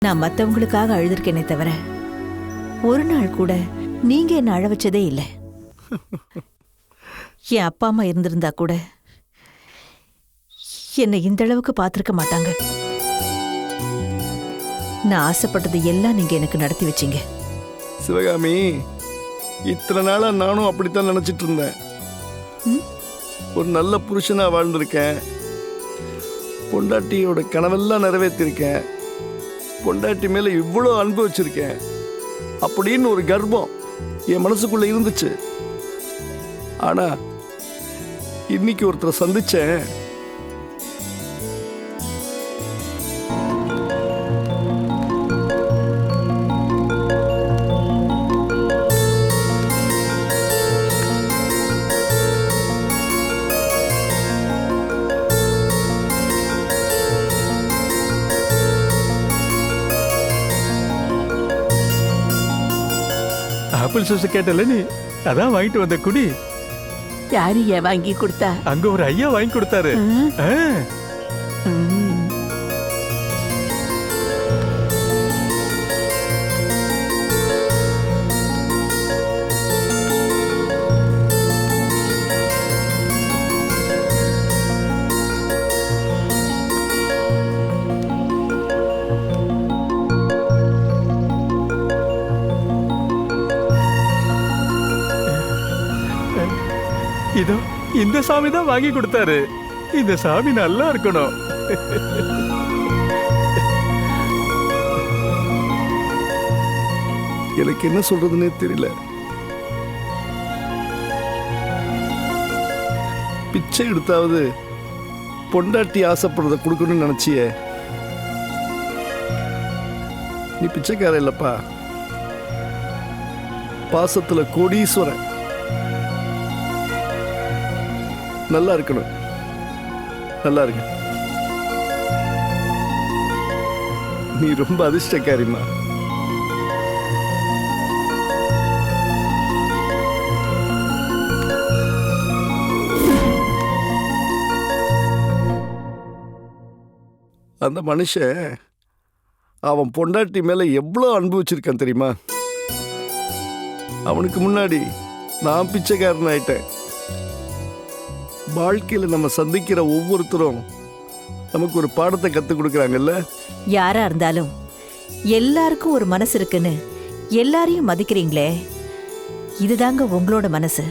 நான் மத்தவங்களுக்காக அழுதுருக்கேனே தவிர ஒரு நாள் கூட நீங்க என்ன அழ வச்சதே இல்லை. என் அப்பா அம்மா இருந்திருந்தா கூட என்னை இந்த அளவுக்கு பார்த்திருக்க மாட்டாங்க. நான் ஆசைப்பட்டது எல்லாம் நீங்க எனக்கு நடத்தி வச்சீங்க. சிவகாமி, இத்தனை நாளா நானும் அப்படித்தான் நினைச்சிட்டு இருந்தேன். ஒரு நல்ல புருஷனா வாழ்ந்திருக்கேன், பொண்டாட்டியோட கனவெல்லாம் நிறைவேற்றிருக்கேன், பொண்டாட்டி மேல இவ்வளோ அன்பு வச்சிருக்கேன் அப்படின்னு ஒரு கர்வம் என் மனசுக்குள்ள இருந்துச்சு. ஆனா இன்னைக்கு ஒருத்தரை சந்திச்சேன். ஆப்பிள் ஜூஸ் கேட்டல நீ, அதான் வாங்கிட்டு வந்த குடி. யாரு ஏன் வாங்கி கொடுத்தா? அங்க ஒரு ஐயா வாங்கி கொடுத்தாரு. இதோ இந்த சாமி தான் வாங்கி கொடுத்தாரு. இந்த சாமி நல்லா இருக்கணும். எனக்கு என்ன சொல்றதுன்னே தெரியல. பிச்சை எடுத்தாவது பொண்டாட்டி ஆசைப்படுறத கொடுக்கணும்னு நினைச்சியே. நீ பிச்சைக்கார இல்லப்பா, பாசத்துல கோடீஸ்வரன். நல்லா இருக்கணும், நல்லா இருக்கு. நீ ரொம்ப அதிர்ஷ்டக்காரிமா. அந்த மனுஷன் அவன் பொண்டாட்டி மேல எவ்வளோ அன்பு வச்சிருக்கான் தெரியுமா? அவனுக்கு முன்னாடி நான் பிச்சைக்காரன் ஆயிட்டேன். வாழ்க்கையில நம்ம சந்திக்கிற ஒவ்வொருத்தரும் நமக்கு ஒரு பாடத்தை கற்றுக் கொடுக்குறாங்கல்ல. யாரா இருந்தாலும் எல்லாருக்கும் ஒரு மனசு இருக்குன்னு எல்லாரையும் மதிக்கிறீங்களே, இதுதாங்க உங்களோட மனசு.